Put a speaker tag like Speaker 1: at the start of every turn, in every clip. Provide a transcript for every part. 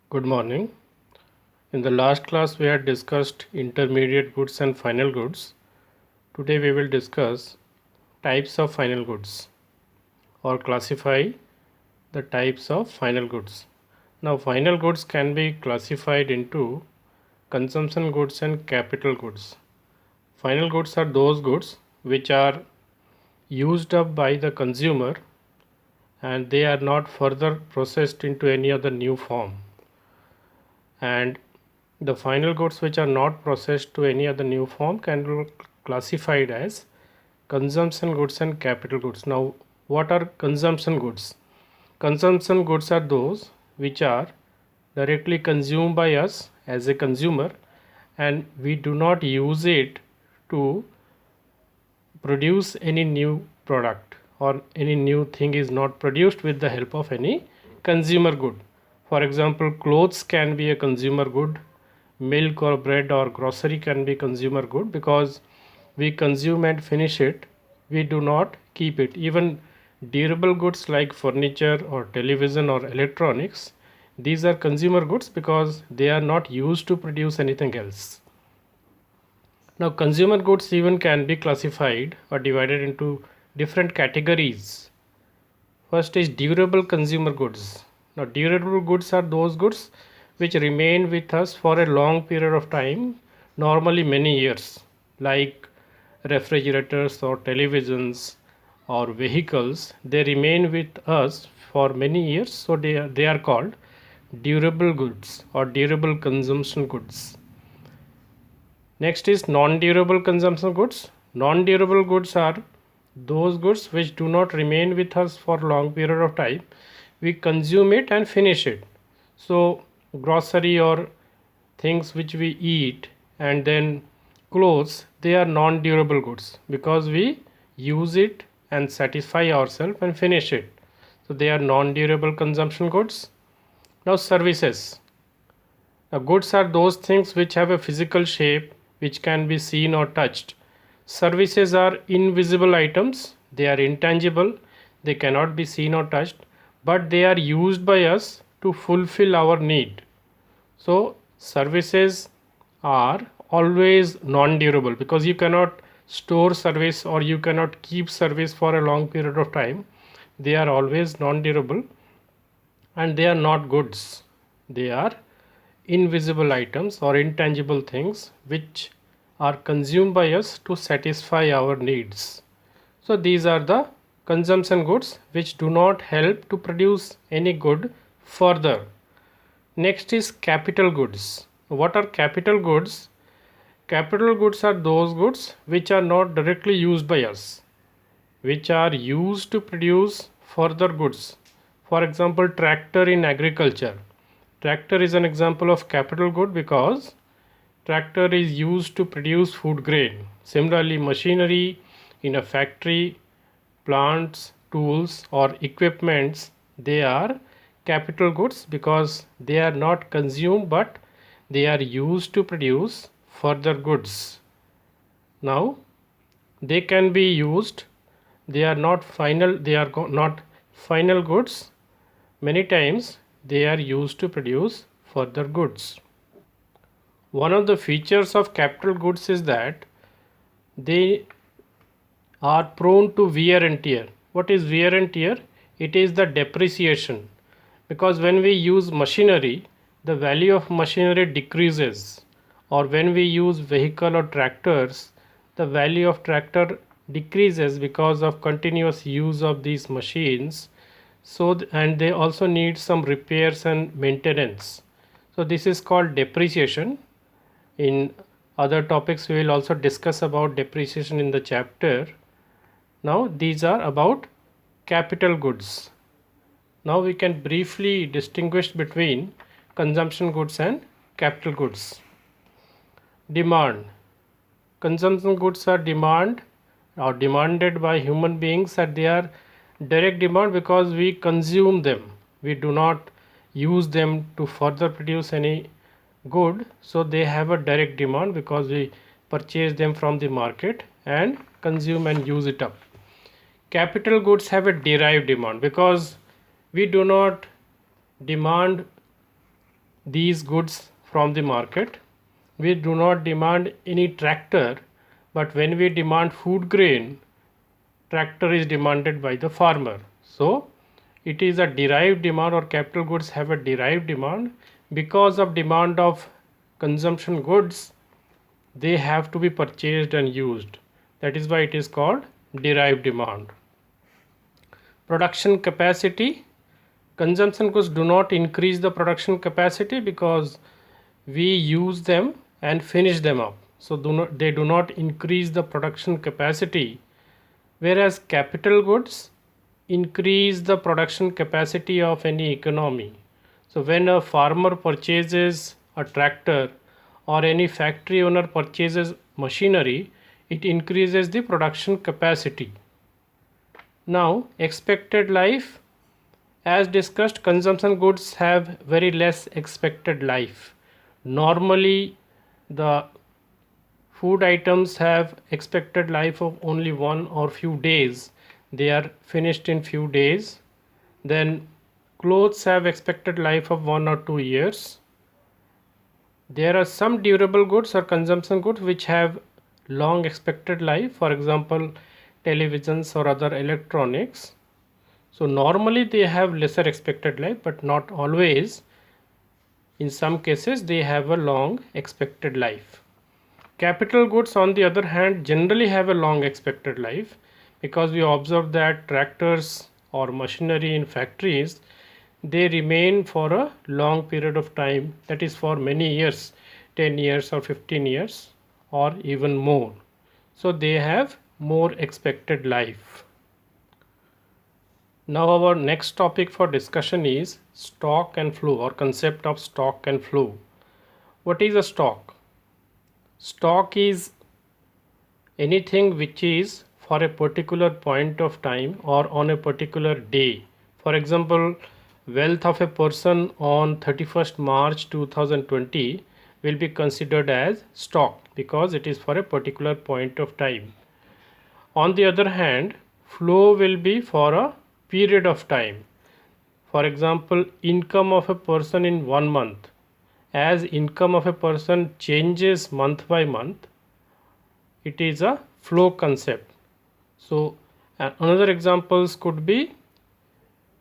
Speaker 1: Good morning. In the last class, we had discussed intermediate goods and final goods. Today, we will discuss types of final goods or classify the types of final goods. Now, final goods can be classified into consumption goods and capital goods. Final goods are those goods which are used up by the consumer and they are not further processed into any other new form. And the final goods which are not processed to any other new form can be classified as consumption goods and capital goods. Now, what are consumption goods? Consumption goods are those which are directly consumed by us as a consumer and we do not use it to produce any new product or any new thing is not produced with the help of any consumer good. For example, clothes can be a consumer good, milk or bread or grocery can be consumer good because we consume and finish it, we do not keep it. Even durable goods like furniture or television or electronics, these are consumer goods because they are not used to produce anything else. Now, consumer goods even can be classified or divided into different categories. First is durable consumer goods. Now, durable goods are those goods which remain with us for a long period of time, normally many years, like refrigerators or televisions or vehicles. They remain with us for many years, so they are called durable goods or durable consumption goods. Next is non-durable consumption goods. Non-durable goods are those goods which do not remain with us for long period of time. We consume it and finish it. So grocery or things which we eat and then clothes, they are non-durable goods because we use it and satisfy ourselves and finish it. So they are non-durable consumption goods. Now services. Now goods are those things which have a physical shape which can be seen or touched. Services are invisible items, they are intangible, they cannot be seen or touched, but they are used by us to fulfill our need. So services are always non-durable because you cannot store service or you cannot keep service for a long period of time. They are always non-durable and they are not goods. They are invisible items or intangible things which are consumed by us to satisfy our needs. So these are the consumption goods which do not help to produce any good further. Next is capital goods. What are capital goods? Capital goods are those goods which are not directly used by us, which are used to produce further goods. For example, tractor in agriculture. Tractor is an example of capital good because tractor is used to produce food grain. Similarly, machinery in a factory, plants, tools or equipments, they are capital goods because they are not consumed but they are used to produce further goods. Now, they can be used, they are not final, not final goods. Many times they are used to produce further goods. One of the features of capital goods is that they are prone to wear and tear. What is wear and tear? It is the depreciation. Because when we use machinery, the value of machinery decreases. Or when we use vehicle or tractors, the value of tractor decreases because of continuous use of these machines. And they also need some repairs and maintenance. So this is called depreciation. In other topics we will also discuss about depreciation in the chapter. Now these are about capital goods. Now we can briefly distinguish between consumption goods and capital goods. Demand. Consumption goods are demanded by human beings and they are direct demand because we consume them. We do not use them to further produce any good, so they have a direct demand because we purchase them from the market and consume and use it up. Capital goods have a derived demand because we do not demand these goods from the market. We do not demand any tractor, but when we demand food grain, tractor is demanded by the farmer. So it is a derived demand, or capital goods have a derived demand. Because of demand of consumption goods, they have to be purchased and used. That is why it is called derived demand. Production capacity. Consumption goods do not increase the production capacity because we use them and finish them up. So they do not increase the production capacity, whereas capital goods increase the production capacity of any economy. So when a farmer purchases a tractor or any factory owner purchases machinery, it increases the production capacity. Now, expected life. As discussed, consumption goods have very less expected life. Normally, the food items have expected life of only 1 or few days. They are finished in few days. Then clothes have expected life of 1 or 2 years. There are some durable goods or consumption goods which have long expected life, for example televisions or other electronics. So normally they have lesser expected life, but not always. In some cases they have a long expected life. Capital goods on the other hand generally have a long expected life, because we observe that tractors or machinery in factories, they remain for a long period of time, that is for many years, 10 years or 15 years or even more. So they have more expected life. Now our next topic for discussion is stock and flow, or concept of stock and flow. What is a stock? Stock is anything which is for a particular point of time or on a particular day. For example, wealth of a person on 31st March 2020 will be considered as stock because it is for a particular point of time. On the other hand, flow will be for a period of time. For example, income of a person in 1 month. As income of a person changes month by month, it is a flow concept. So another examples could be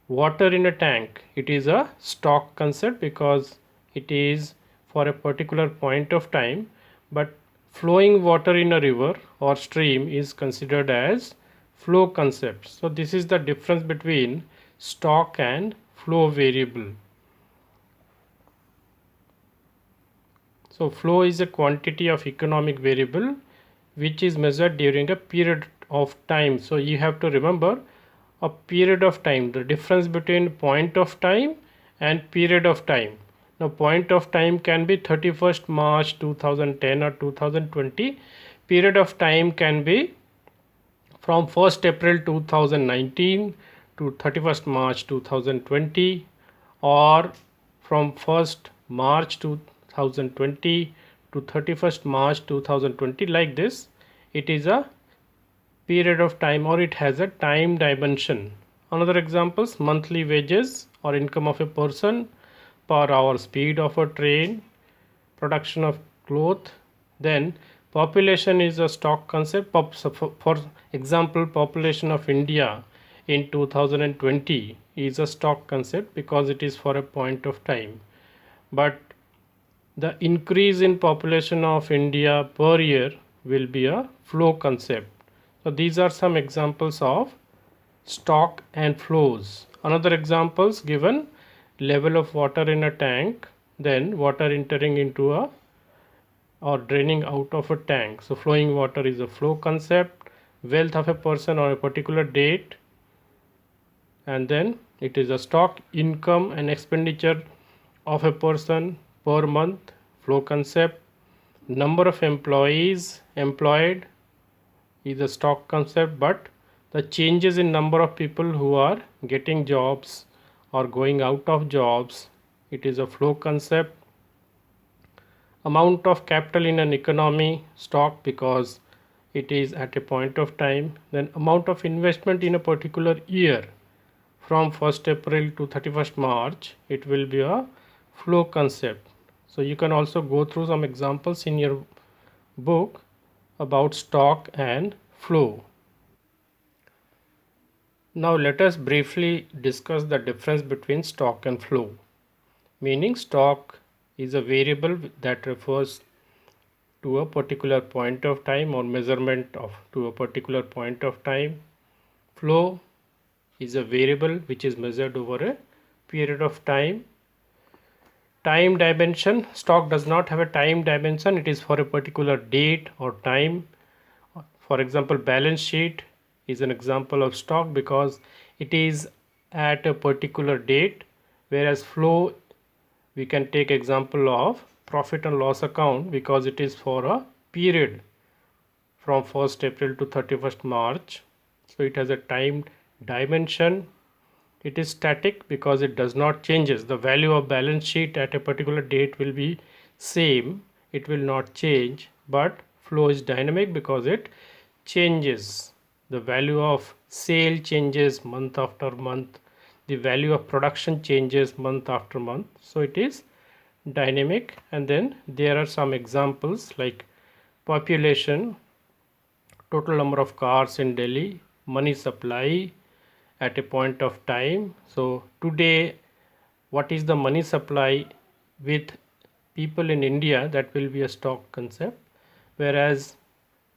Speaker 1: water in a tank. It is a stock concept because it is for a particular point of time, but flowing water in a river or stream is considered as flow concept. So this is the difference between stock and flow variable. So flow is a quantity of economic variable which is measured during a period of time. So you have to remember a period of time, the difference between point of time and period of time. Now point of time can be 31st March 2010 or 2020. Period of time can be from 1st April 2019 to 31st March 2020, or from 1st March 2020 to 31st March 2020, like this. It is a period of time, or it has a time dimension. Another examples, monthly wages or income of a person, per hour speed of a train, production of cloth. Then population is a stock concept. For example, population of India in 2020 is a stock concept because it is for a point of time, but the increase in population of India per year will be a flow concept. So these are some examples of stock and flows. Another examples given, level of water in a tank, then water entering into a or draining out of a tank. So flowing water is a flow concept. Wealth of a person on a particular date, and then it is a stock. Income and expenditure of a person per month, flow concept. Number of employees employed is a stock concept, but the changes in number of people who are getting jobs or going out of jobs, it is a flow concept. Amount of capital in an economy, stock, because it is at a point of time. Then amount of investment in a particular year from 1st April to 31st March, it will be a flow concept. So you can also go through some examples in your book about stock and flow. Now let us briefly discuss the difference between stock and flow. Meaning stock is a variable that refers to a particular point of time or measurement of to a particular point of time. Flow is a variable which is measured over a period of time. Time dimension, stock does not have a time dimension, it is for a particular date or time. For example, balance sheet is an example of stock because it is at a particular date, whereas flow we can take example of profit and loss account because it is for a period from 1st April to 31st March. So it has a time dimension. It is static because it does not changes. The value of balance sheet at a particular date will be same. It will not change, but flow is dynamic because it changes. The value of sale changes month after month. The value of production changes month after month. So it is dynamic. And then there are some examples like population, total number of cars in Delhi, money supply at a point of time. So today, what is the money supply with people in India? That will be a stock concept, whereas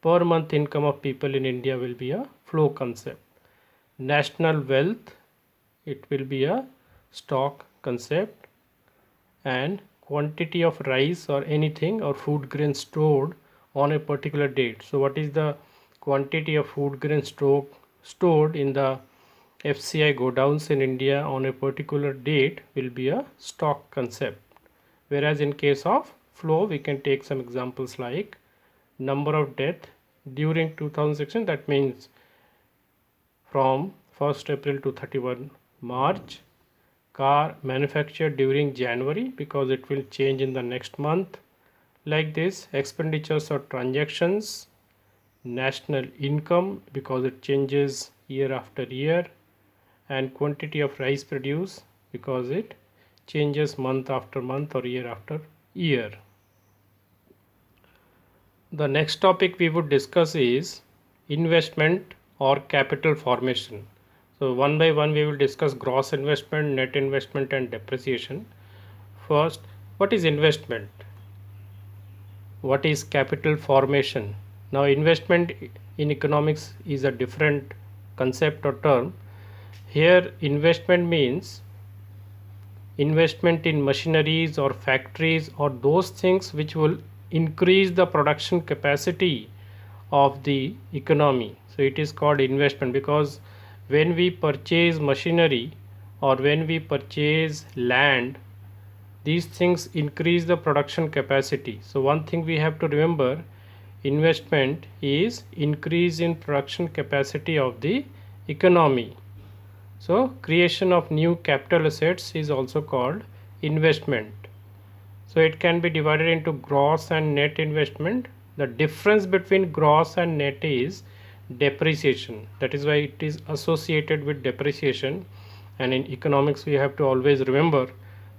Speaker 1: per month income of people in India will be a flow concept. National wealth, it will be a stock concept. And quantity of rice or anything or food grain stored on a particular date. So what is the quantity of food grain stored in the FCI godowns in India on a particular date will be a stock concept. Whereas in case of flow, we can take some examples like number of death during 2016, that means from 1st April to 31 March, car manufactured during January because it will change in the next month. Like this, expenditures or transactions, national income because it changes year after year, and quantity of rice produced because it changes month after month or year after year. The next topic we would discuss is investment or capital formation. So one by one we will discuss gross investment, net investment and depreciation. First, what is investment? What is capital formation? Now investment in economics is a different concept or term. Here investment means investment in machineries or factories or those things which will increase the production capacity of the economy. So it is called investment because when we purchase machinery or when we purchase land, these things increase the production capacity. So one thing we have to remember, investment is increase in production capacity of the economy. So creation of new capital assets is also called investment. So it can be divided into gross and net investment. The difference between gross and net is depreciation. That is why it is associated with depreciation. And in economics we have to always remember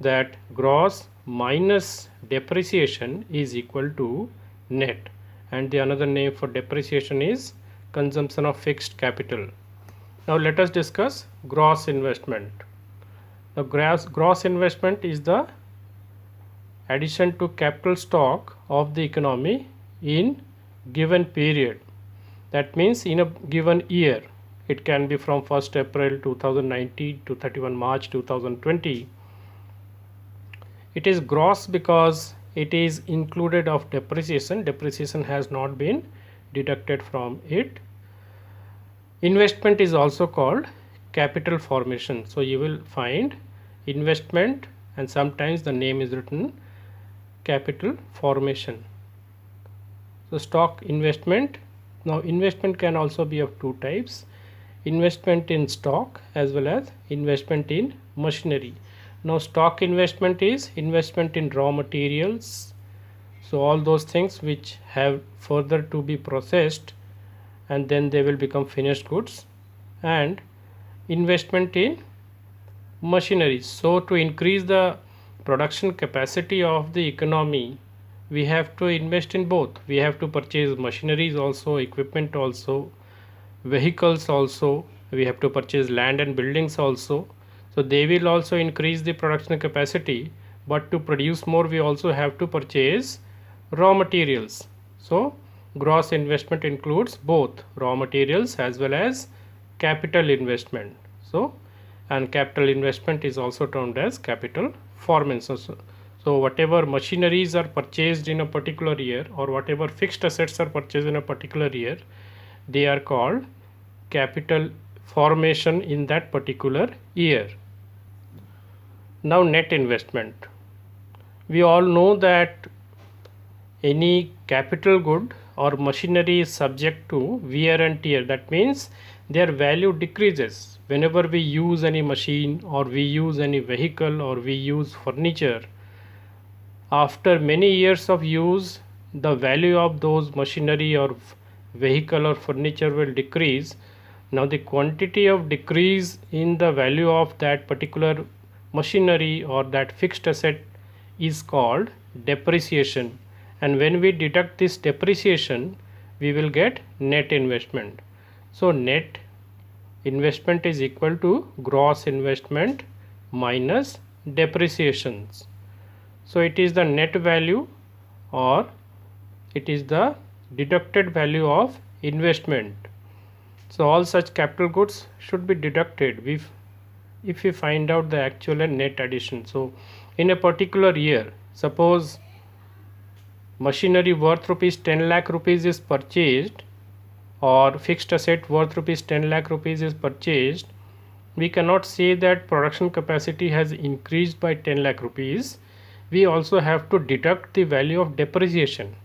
Speaker 1: that gross minus depreciation is equal to net. And the another name for depreciation is consumption of fixed capital. Now let us discuss gross investment. The gross investment is the addition to capital stock of the economy in given period. That means in a given year. It can be from 1st April 2019 to 31 March 2020. It is gross because it is included of depreciation. Depreciation has not been deducted from it. Investment is also called capital formation. So you will find investment and sometimes the name is written capital formation. So stock investment. Now investment can also be of two types, investment in stock as well as investment in machinery. Now stock investment is investment in raw materials, so all those things which have further to be processed and then they will become finished goods, and investment in machinery, so to increase the production capacity of the economy, we have to invest in both. We have to purchase machineries also, equipment also, vehicles also. We have to purchase land and buildings also. So they will also increase the production capacity, but to produce more we also have to purchase raw materials. So gross investment includes both raw materials as well as capital investment. So, and capital investment is also termed as capital formation. So whatever machineries are purchased in a particular year, or whatever fixed assets are purchased in a particular year, they are called capital formation in that particular year. Now net investment. We all know that any capital good or machinery is subject to wear and tear. That means their value decreases whenever we use any machine, or we use any vehicle, or we use furniture. After many years of use, the value of those machinery or vehicle or furniture will decrease. Now the quantity of decrease in the value of that particular machinery or that fixed asset is called depreciation, and when we deduct this depreciation we will get net investment. So net investment is equal to gross investment minus depreciations. So it is the net value, or it is the deducted value of investment. So all such capital goods should be deducted if we find out the actual and net addition. So in a particular year, suppose machinery worth rupees 10 lakh rupees is purchased, or fixed asset worth rupees 10 lakh rupees is purchased, we cannot say that production capacity has increased by 10 lakh rupees. We also have to deduct the value of depreciation.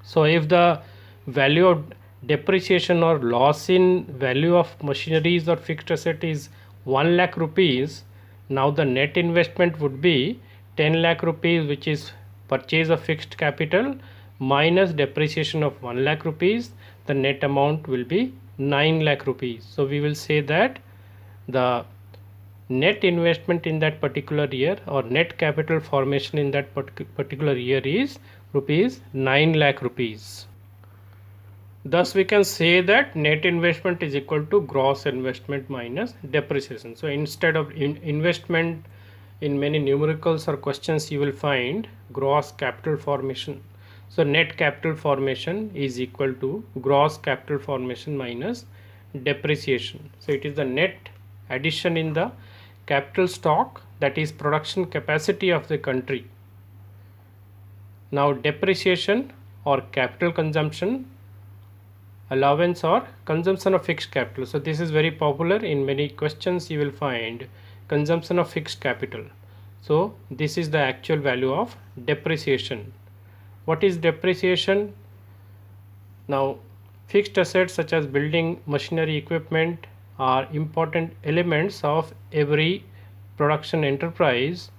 Speaker 1: So if the value of depreciation or loss in value of machineries or fixed asset is 1 lakh rupees, now the net investment would be 10 lakh rupees, which is purchase of fixed capital minus depreciation of 1 lakh rupees. The net amount will be 9 lakh rupees. So we will say that the net investment in that particular year, or net capital formation in that particular year, is rupees 9 lakh rupees. Thus we can say that net investment is equal to gross investment minus depreciation. So instead of investment, in many numericals or questions you will find gross capital formation. So net capital formation is equal to gross capital formation minus depreciation. So it is the net addition in the capital stock, that is production capacity of the country. Now depreciation or capital consumption, allowance or consumption of fixed capital. So this is very popular in many questions. You will find consumption of fixed capital. So this is the actual value of depreciation. What is depreciation? Now fixed assets such as building, machinery, equipment are important elements of every production enterprise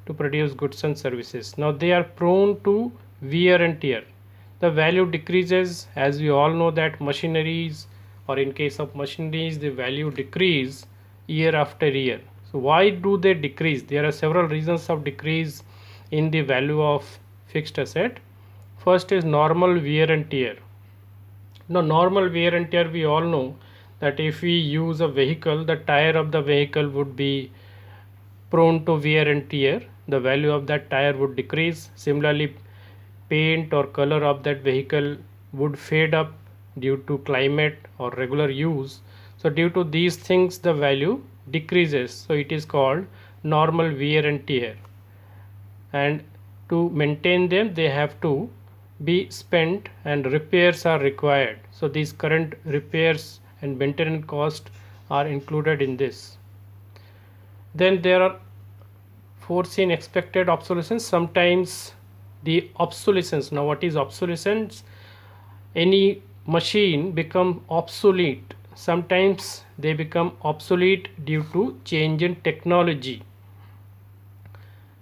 Speaker 1: to produce goods and services. Now they are prone to wear and tear. The value decreases, as we all know that machineries, or in case of machineries, the value decrease year after year. So why do they decrease? There are several reasons of decrease in the value of fixed asset. First is normal wear and tear. Now normal wear and tear, we all know that if we use a vehicle, the tire of the vehicle would be prone to wear and tear. The value of that tire would decrease. Similarly, paint or color of that vehicle would fade up due to climate or regular use. So due to these things the value decreases. So it is called normal wear and tear, and to maintain them they have to be spent and repairs are required. So these current repairs and maintenance cost are included in this. Then there are foreseen expected obsolescence. Sometimes the obsolescence. Now what is obsolescence? Any machine become obsolete. Sometimes they become obsolete due to change in technology.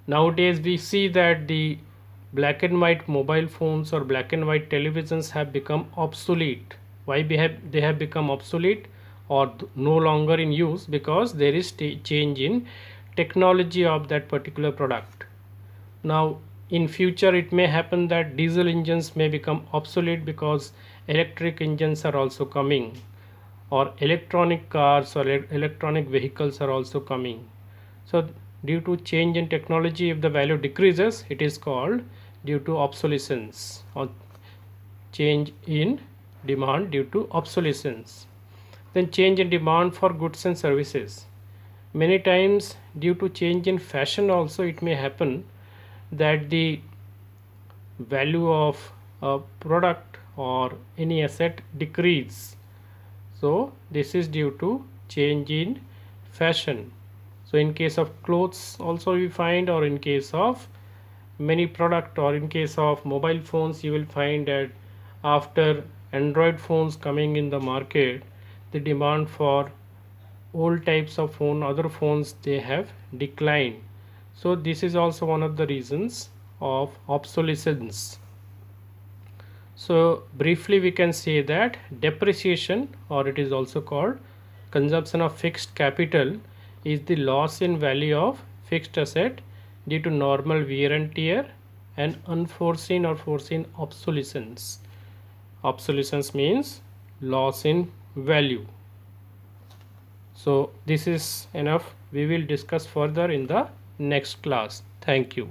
Speaker 1: Nowadays we see that the black and white mobile phones or black and white televisions have become obsolete. Why they have become obsolete or no longer in use? Because there is change in technology of that particular product. Now in future it may happen that diesel engines may become obsolete because electric engines are also coming, or electronic cars or electronic vehicles are also coming. So due to change in technology, if the value decreases, it is called due to obsolescence, or change in demand due to obsolescence. Then change in demand for goods and services. Many times due to change in fashion also it may happen that the value of a product or any asset decrease. So this is due to change in fashion. So in case of clothes also we find, or in case of many product, or in case of mobile phones, you will find that after Android phones coming in the market, the demand for old types of phone, other phones, they have declined. So this is also one of the reasons of obsolescence. So briefly we can say that depreciation, or it is also called consumption of fixed capital, is the loss in value of fixed asset due to normal wear and tear and unforeseen or foreseen obsolescence. Obsolescence means loss in value. So this is enough. We will discuss further in the next class. Thank you.